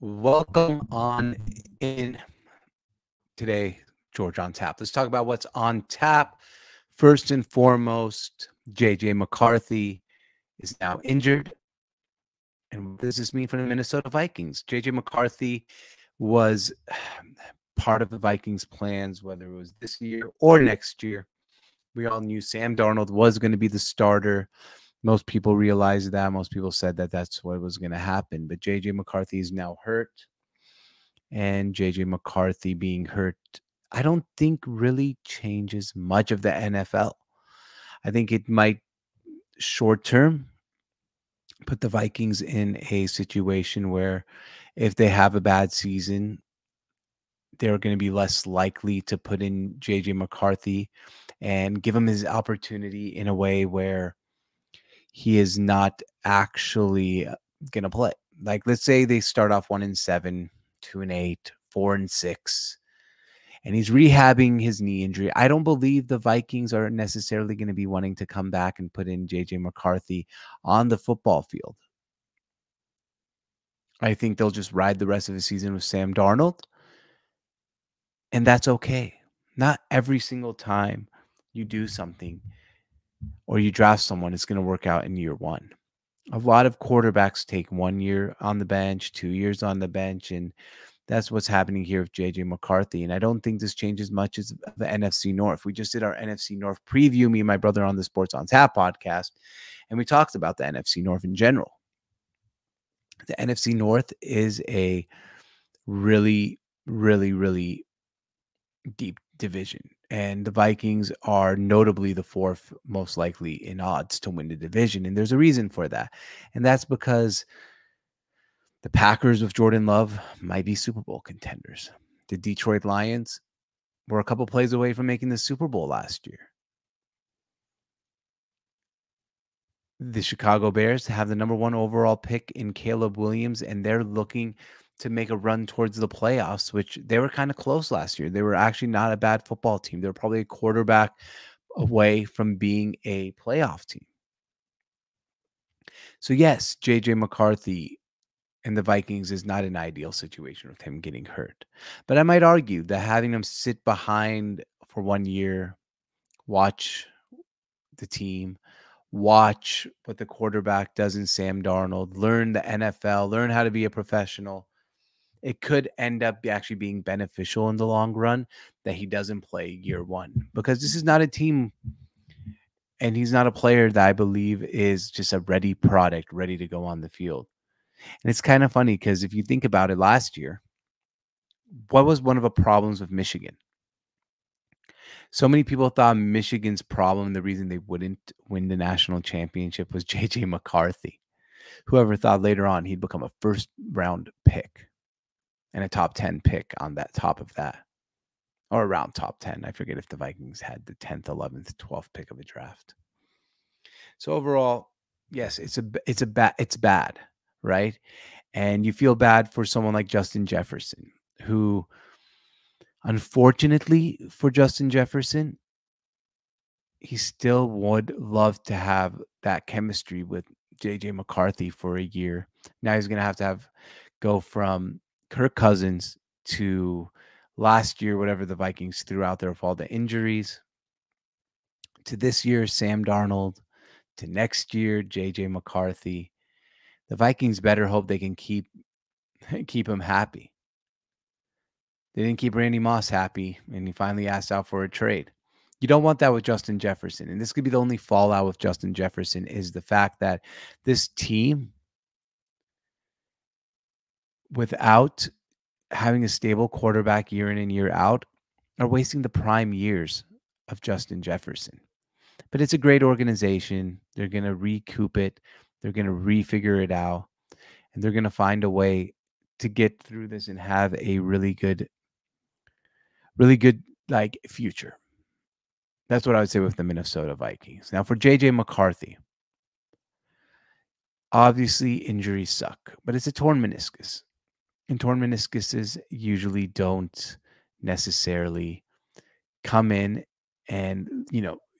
Welcome on in today, George on tap. Let's talk about what's on tap. First and foremost, JJ McCarthy is now injured. And what does this mean for the Minnesota Vikings? JJ McCarthy was part of the Vikings' plans, whether it was this year or next year. We all knew Sam Darnold was going to be the starter. Most people realized that. Most people said that that's what was going to happen. But JJ McCarthy is now hurt. And JJ McCarthy being hurt, I don't think really changes much of the NFL. I think it might short term put the Vikings in a situation where if they have a bad season, they're going to be less likely to put in JJ McCarthy and give him his opportunity in a way where he is not actually going to play. Like, let's say they start off 1-7, 2-8, 4-6, and he's rehabbing his knee injury. I don't believe the Vikings are necessarily going to be wanting to come back and put in JJ McCarthy on the football field. I think they'll just ride the rest of the season with Sam Darnold, and that's okay. Not every single time you do something or you draft someone, it's going to work out in year one. A lot of quarterbacks take 1 year on the bench, 2 years on the bench, and that's what's happening here with JJ McCarthy. And I don't think this changes much as the NFC North. We just did our NFC North preview, me and my brother on the Sports on Tap podcast, and we talked about the NFC North in general. The NFC North is a really, really, really deep division. And the Vikings are notably the fourth most likely in odds to win the division. And there's a reason for that. And that's because the Packers with Jordan Love might be Super Bowl contenders. The Detroit Lions were a couple plays away from making the Super Bowl last year. The Chicago Bears have the number 1 overall pick in Caleb Williams, and they're looking to make a run towards the playoffs, which they were kind of close last year. They were actually not a bad football team. They were probably a quarterback away from being a playoff team. So yes, JJ McCarthy and the Vikings is not an ideal situation with him getting hurt. But I might argue that having him sit behind for 1 year, watch the team, watch what the quarterback does in Sam Darnold, learn the NFL, learn how to be a professional, it could end up actually being beneficial in the long run that he doesn't play year one. Because this is not a team, and he's not a player that I believe is just a ready product, ready to go on the field. And it's kind of funny because if you think about it, last year, what was one of the problems with Michigan? So many people thought Michigan's problem, the reason they wouldn't win the national championship, was JJ McCarthy. Whoever thought later on he'd become a first round pick and a top 10 pick on that top of that, or around top 10. I forget if the Vikings had the 10th, 11th, 12th pick of a draft. So overall, yes, it's bad, right? And you feel bad for someone like Justin Jefferson, who, unfortunately for Justin Jefferson, he still would love to have that chemistry with JJ McCarthy for a year. Now he's going to have go from Kirk Cousins to last year, whatever the Vikings threw out there with all the injuries, to this year, Sam Darnold, to next year, JJ McCarthy. The Vikings better hope they can keep him happy. They didn't keep Randy Moss happy, and he finally asked out for a trade. You don't want that with Justin Jefferson. And this could be the only fallout with Justin Jefferson, is the fact that this team, without having a stable quarterback year in and year out, are wasting the prime years of Justin Jefferson. But it's a great organization. They're going to recoup it. They're going to refigure it out. And they're going to find a way to get through this and have a really good like future. That's what I would say with the Minnesota Vikings. Now for JJ McCarthy, obviously injuries suck, but it's a torn meniscus. And torn meniscuses usually don't necessarily come in and,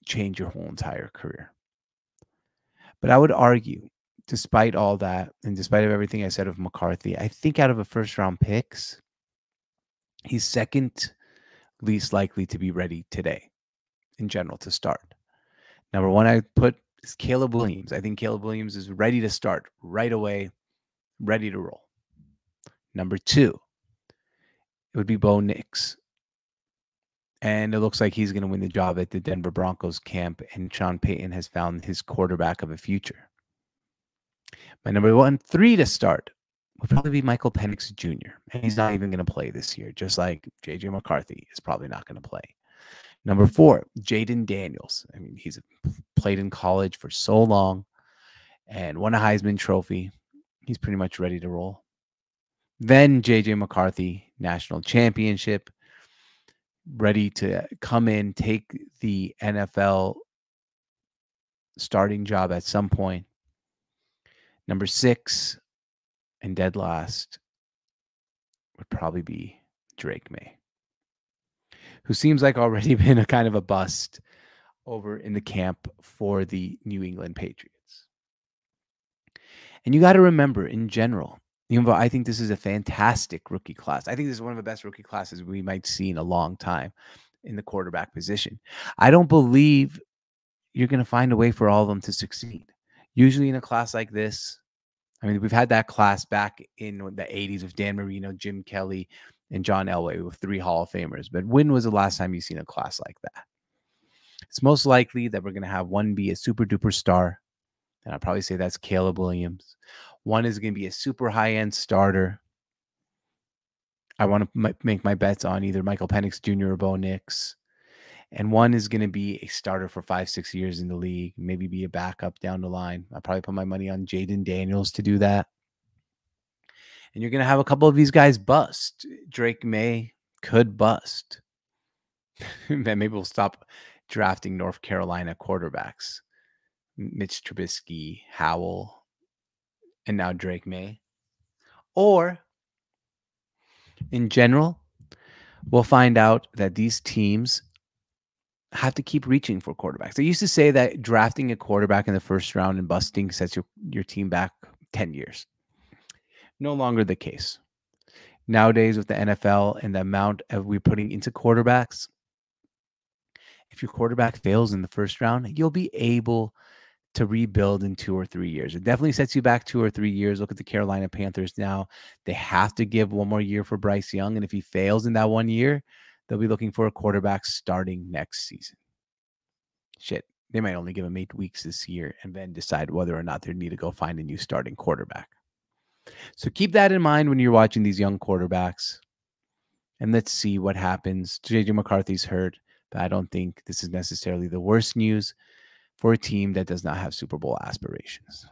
change your whole entire career. But I would argue despite all that, and despite of everything I said of McCarthy, I think out of a first-round picks, he's second least likely to be ready today in general to start. Number one, I put is Caleb Williams. I think Caleb Williams is ready to start right away, ready to roll. Number two, it would be Bo Nix. And it looks like he's going to win the job at the Denver Broncos camp, and Sean Payton has found his quarterback of a future. My number 3 to start would probably be Michael Penix Jr., and he's not even going to play this year, just like JJ McCarthy is probably not going to play. Number 4, Jaden Daniels. I mean, he's played in college for so long and won a Heisman Trophy. He's pretty much ready to roll. Then JJ McCarthy, national championship, ready to come in, take the NFL starting job at some point. Number 6 and dead last would probably be Drake May, who seems like already been a kind of a bust over in the camp for the New England Patriots. And you got to remember, in general, even though I think this is a fantastic rookie class, I think this is one of the best rookie classes we might see in a long time in the quarterback position. I don't believe you're going to find a way for all of them to succeed. Usually in a class like this, I mean, we've had that class back in the 80s with Dan Marino, Jim Kelly, and John Elway with 3 Hall of Famers. But when was the last time you've seen a class like that? It's most likely that we're going to have one be a super duper star, and I'll probably say that's Caleb Williams. One is going to be a super high-end starter. I want to make my bets on either Michael Penix Jr. or Bo Nix. And one is going to be a starter for 5-6 years in the league, maybe be a backup down the line. I'll probably put my money on Jaden Daniels to do that. And you're going to have a couple of these guys bust. Drake May could bust. Then maybe we'll stop drafting North Carolina quarterbacks. Mitch Trubisky, Howell, and now Drake May. Or, in general, we'll find out that these teams have to keep reaching for quarterbacks. They used to say that drafting a quarterback in the first round and busting sets your team back 10 years. No longer the case. Nowadays, with the NFL and the amount of we're putting into quarterbacks, if your quarterback fails in the first round, you'll be able to rebuild in 2 or 3 years. It definitely sets you back 2 or 3 years. Look at the Carolina Panthers now. They have to give one more year for Bryce Young, and if he fails in that 1 year, they'll be looking for a quarterback starting next season. Shit, they might only give him 8 weeks this year and then decide whether or not they need to go find a new starting quarterback. So keep that in mind when you're watching these young quarterbacks. And let's see what happens. JJ McCarthy's hurt, but I don't think this is necessarily the worst news for a team that does not have Super Bowl aspirations.